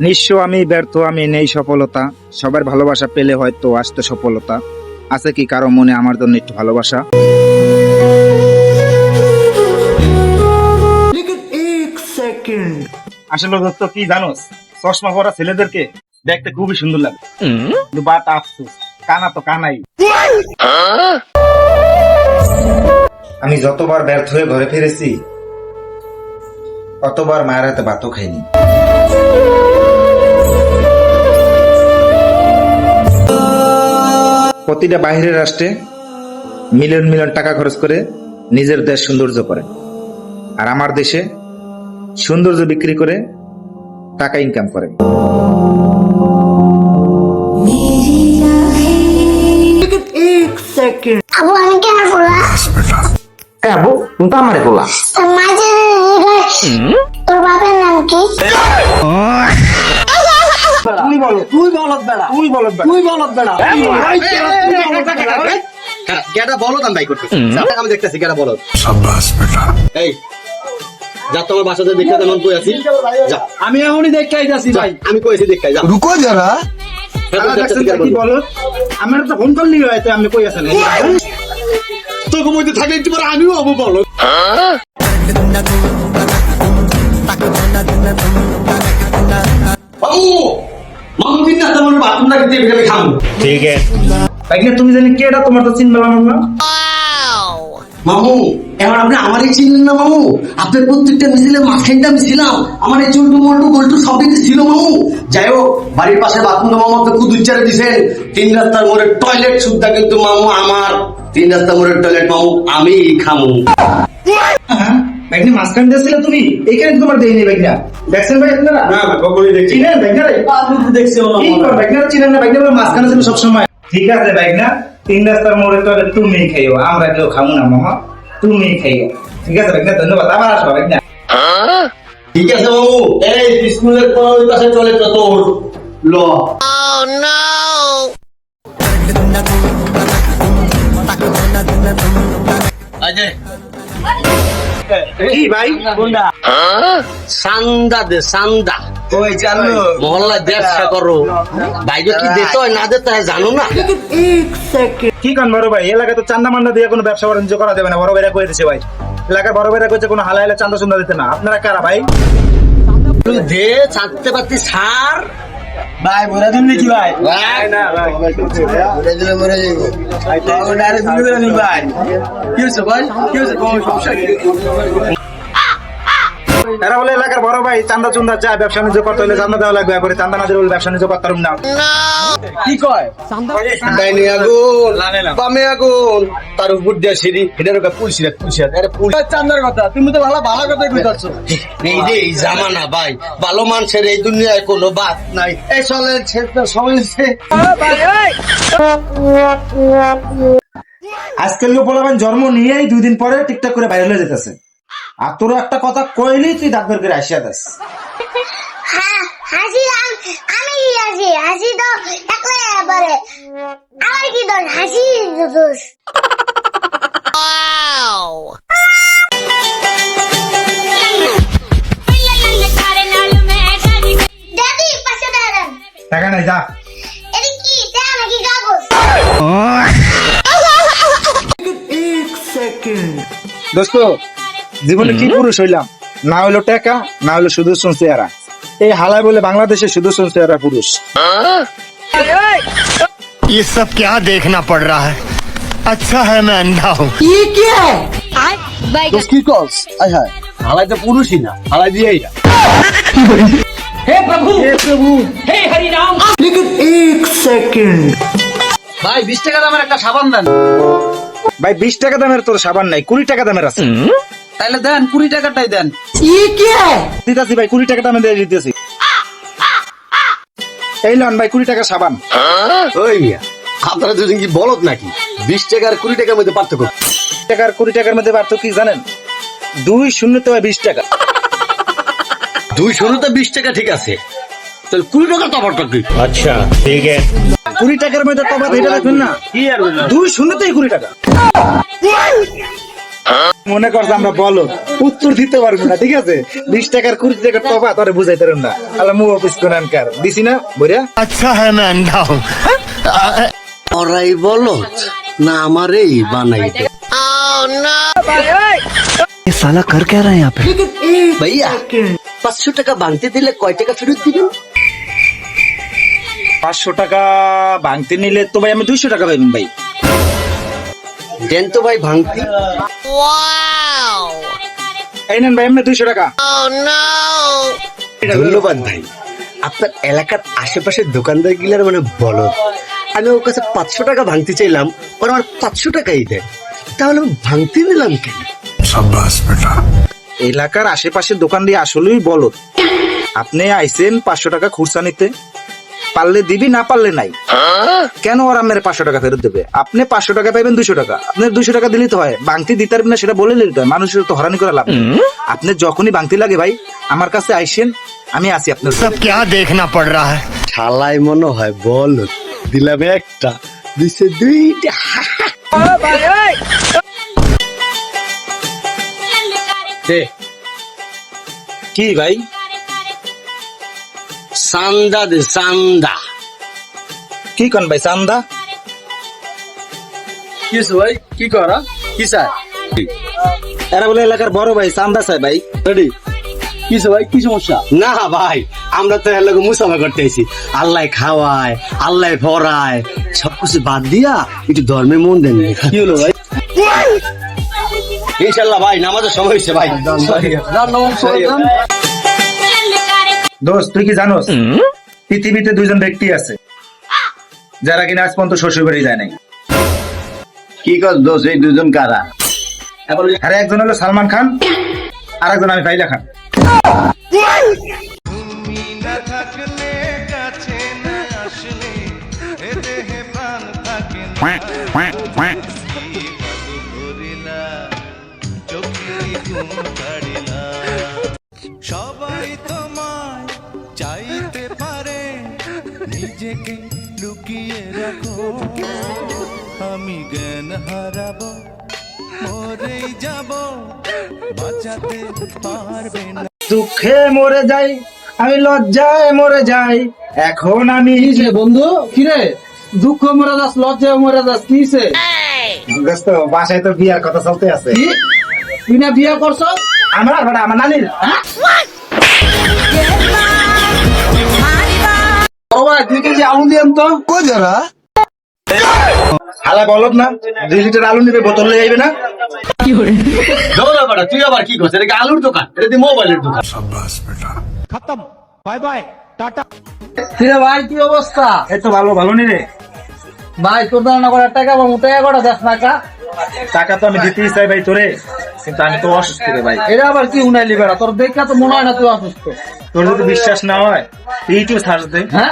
নিঃস্ব আমি, ব্যর্থ আমি, নেই সফলতা। সবার ভালোবাসা পেলে হয়তো আসতো সফলতা। আছে কি কারো মনে আমার জন্য একটু ভালোবাসা? আসলে দোস্ত কি জানোস, চশমা পরা ছেলেদেরকে দেখতে খুবই সুন্দর লাগে, কিন্তু বাট আফসোস কানা তো কানাই। আমি যতবার ব্যর্থ হয়ে ঘরে ফিরেছি ততবার মায়ের হাতে ভাতও খাইনি। প্রতিটা বাহিরের রাষ্ট্রে মিলিয়ন মিলিয়ন টাকা খরচ করে নিজের দেশ সৌন্দর্য করে, আর আমার দেশে সৌন্দর্য বিক্রি করে টাকা ইনকাম করে। আবু আমি কেন বলা আবু তুমি তো আমারে বলা। তোর বাবার নাম কি? তুই বলো, তুই বলত বেড়া, তুই বলত বেড়া, তুই বলত বেড়া। কেডা বলদ আমি ভাই করতেছি, আমি দেখতেছি কেডা বলদ। এই যা তোমার বাসাতে দেখতে তেমন কই আছি, যা আমি এখনই দেখতে আইতাছি ভাই। আমি কইছি দেখতে যা। रुको जरा কি বলো? আমার তো ফোন করলি হয়তো আমি কই আছেন। তোকে মধ্যে থাকলে একটু পরে আমিও হবো বলদ। বাবু মামু দিন না তোমার বাথরুমটা দিয়ে আমি খাবো। ঠিক আছে ভাই, তুমি জানি কেডা, তোমার তো চিনলাম না। মামু এখন আপনি আমারই চিনলেন না মামু? আপনার প্রত্যেকটা মিছিলে মাঝখানটা আমি ছিলাম, আমার এই চুলটু মল্টু গোল্টু সবই ছিল মামু। যাই হোক বাড়ির পাশে বাথরুম মামু আপনি খুব উচ্চারে দিচ্ছেন, 3 রাস্তার মোড়ে টয়লেট সুদ্ধা কিন্তু মামু আমার, 3 রাস্তার মোড়ের টয়লেট মামু আমি খামু। ভাইনি মাঝখান দিয়েছিল তুমি, এইখানে তোমার দেয়নি ভাইনা। দেখছেন ভাই আপনারা? না কখনোই দেখছি চিনেন ভাইনা? দেখছি কি কর ভাইনা, চিনেন না ভাইনা? মাঝখানে ছিল সবসময়। ঠিক আছে ভাইনা, 3 রাস্তার মোড়ে তো তুমি খাইও, আমরা কেউ খাবো না মামা, তুমি খাইও। ঠিক আছে ভাইনা, ধন্যবাদ। আবার আসবো ভাইনা। ঠিক আছে মামু। এই স্কুলের পর ওই পাশে চলে তো তোর ল। কি ভাই? কোনটা? সান্দা দে সান্দা। ওই জানো মহল্লায় ব্যবসা করো, বাইরে কি দিতে হয় না দিতে হয় জানো না? কি কান বড় ভাই, এলাকায় তো চান্দা মান্দা দিয়ে কোনো ব্যবসা বাণিজ্য করা যাবে না, বড় ভাইরা কয়ে দিছে ভাই। এলাকার বড় ভাইরা কইছে কোনো হালাইলে চান্দা সুন্দা দিতে না। আপনারা কারা ভাই? তুই দে ছাড়তে পারতি সার ভাই বড় দিন নাকি ভাই? না ভাই কি হয়েছে ভাই? কি হয়েছে? কোন সমস্যা কি? এরা বলে এলাকার বড় ভাই চান্দা চুন্দা চায়, ব্যবসা বাণিজ্য করতে হলে চান্দা দেওয়া লাগবে, করে চান্দা না দিলে বলে ব্যবসা বাণিজ্য করতে পারুম না। কি কয়? ডাইনি আগুন বামে আগুন তার উপর দিয়ে সিঁড়ি এটার ওকে পুলসিরা পুলসিরা আরে পুল চান্দার কথা তুমি তো ভালো ভালো কথা কইতাছো। এই যে এই জামানা ভাই, ভালো মানুষের এই দুনিয়ায় কোনো বাত নাই। এই চলে ছেড়ে সবাইছে আজকাল লোক বলবেন জন্ম নিয়েই 2 দিন পরে টিকটক করে ভাইরাল হয়ে যেতেছে, আর তোর একটা কথা কইলেই তুই দাঁত বের করে আসিয়া দাস। হ্যাঁ হাসি আমি হাসি হাসি তো একলাই এবারে আমার কি দোষ? হাসি দোষ। দাদি পাশে দাঁড়ান। টাকা নাই, যা। এটা কি টাকা নাকি কাগজ? দোস্ত জীবনে কি পুরুষ হইলাম, না হইলো টাকা, না হইলো শুধু চেহারা। এই হালায় বলে বাংলাদেশে শুধু চেহারা পুরুষ। ये सब क्या देखना पड़ रहा है? अच्छा है मैं अंधा हूँ। কি কস? আয় হায় হালাই তো পুরুষই না, হালাই দিয়েই না। ভাই 20 টাকা দামের একটা সাবান দেন। ভাই 20 টাকা দামের তোর সাবান নাই, 20 টাকা দামের আছে। তাইলে দেন 20 টাকাটাই দেন। দিতেছি ভাই, 20 টাকা দামে দিয়ে দিতেছি। এই লন ভাই 20 টাকা সাবান। ওই মিয়া আপনারা দুজন কি বলদ নাকি? 20 টাকা আর 20 টাকার মধ্যে পার্থক্য? টাকার 20 টাকার মধ্যে পার্থক্য কি জানেন? 2 শূন্যতে 20 টাকা। 2 শূন্যতে 20 টাকা ঠিক আছে, তাহলে 20 টাকা তফাৎ কি? अच्छा ठीक है 20 টাকার মধ্যে তফাৎ এটা রাখবেন না। কি আর 2 শূন্যতেই 20 টাকা। মনে করছে আমরা বলো উত্তর দিতে পারবো না, ঠিক আছে? 20 টাকার 20 টাকার টপা তোরে বুঝাইতে পারুম না। আল্লাহ মু অফিস কোনানকার দিছি না বইরা। अच्छा है मैं अंधा हूँ। ওরাই বলো না আমারই বানাই দে। ये साला कर क्या रहा है यहाँ पे? ভাইয়া 500 টাকা ভাঙতে দিলে কয় টাকা ফেরত দিবেন? 500 টাকা ভাঙতে নিলে তো ভাই আমি 200 টাকা পাইবেন ভাই। দেন তো ভাই ভাঙতি। এই নেন ভাই আপনি 200 টাকা। ধন্যবাদ ভাই। আপনার এলাকার আশেপাশের দোকানদার গিলার মানে বলো, আমি ওর কাছে 500 টাকা ভাঙতে চাইলাম, ওরা আমার 500 টাকাই দেয়, তাহলে আমি ভাঙতে নিলাম কেন? এলাকার আশেপাশের দোকান দিয়ে আসলেই বলো, আপনি আইছেন 500 টাকা খুরসা নিতে, পারলে দিবি না পারলে নাই। কেন ওরা মেরে 500 টাকা ফেরত দেবে? আপনি 500 টাকা পাইবেন 200 টাকা, আপনার 200 টাকা দিলেই তো হয়। বাংতি দিতে পারবেন না সেটা বলে দিতে হয়, মানুষের তো হরানি করা লাভ নেই। আপনি যখনই বাংতি লাগে ভাই আমার কাছে আইসেন, আমি আছি আপনার। सब क्या देखना पड़ रहा है। শালাই মনে হয় বল দিলাম একটা, দিছে দুইটা। কি ভাই? চান্দা দে চান্দা। কি কন ভাই চান্দা? কিছু ভাই কি করা কি চাই? এরা বলে এলাকার বড় ভাই চান্দা চাই ভাই। রেডি কিছু ভাই কি সমস্যা? না ভাই আমরা তো এর লগে মুসাফা করতে আইছি। আল্লাহ খাওয়ায়, আল্লাহ ভরায়, সবকিছু বাদ দিয়া একটু ধর্মে মন দেন। কি হলো ভাই? ইনশাআল্লাহ ভাই নামাজের সময় হয়েছে ভাই। দোস্ত তুই কি জানোস পৃথিবীতে দুইজন ব্যক্তি আছে যারা কিনা আজ পর্যন্ত শ্বশুর বাড়ি যায় নাই। কি কর দোষ? এই দুজন কারা? আরে একজন হলো সালমান খান আর একজন আমি ফাইলা খান। সবাই তোমায় চাইতে পারে, নিজেকে লুকিয়ে রাখো, আমি জ্ঞান হারাবো, মরেই যাব, বাঁচাতে পারবে না। দুঃখে মরে যাই আমি, লজ্জায় মরে যাই, এখন আমি বন্ধু কিরে দুঃখ মরে যাস, লজ্জায় মরে যাস, কিসে? দোস্ত বাসায় তো বিয়ার কথা চলতে আছে। তুই না বিয়ে করছ? আমার আমার নানির ও ভাই 2 কেজি আলু দিয়েন তো। হালা বলত না 2 লিটার আলু নিবে, বোতল লয়ে যাইবে না। তুই আবার কি করছিস? এটা কি আলুর দোকান? এটা দি মোবাইলের দোকান। কিরে ভাই কি অবস্থা? এই তো ভালো ভালো নি রে ভাই তোর দানা করে টাকা বা টাকা করে দেখ না কা? টাকা তো আমি দিতেই চাই ভাই তোরে, কিন্তু আমি তো অসুস্থ রে ভাই। এটা আবার কি উনাইলি বেড়া? তোর দেখা তো মনে হয় না তুই অসুস্থ। তোর যদি বিশ্বাস না হয় তুই ইউটিউব সার্চ দে। হ্যাঁ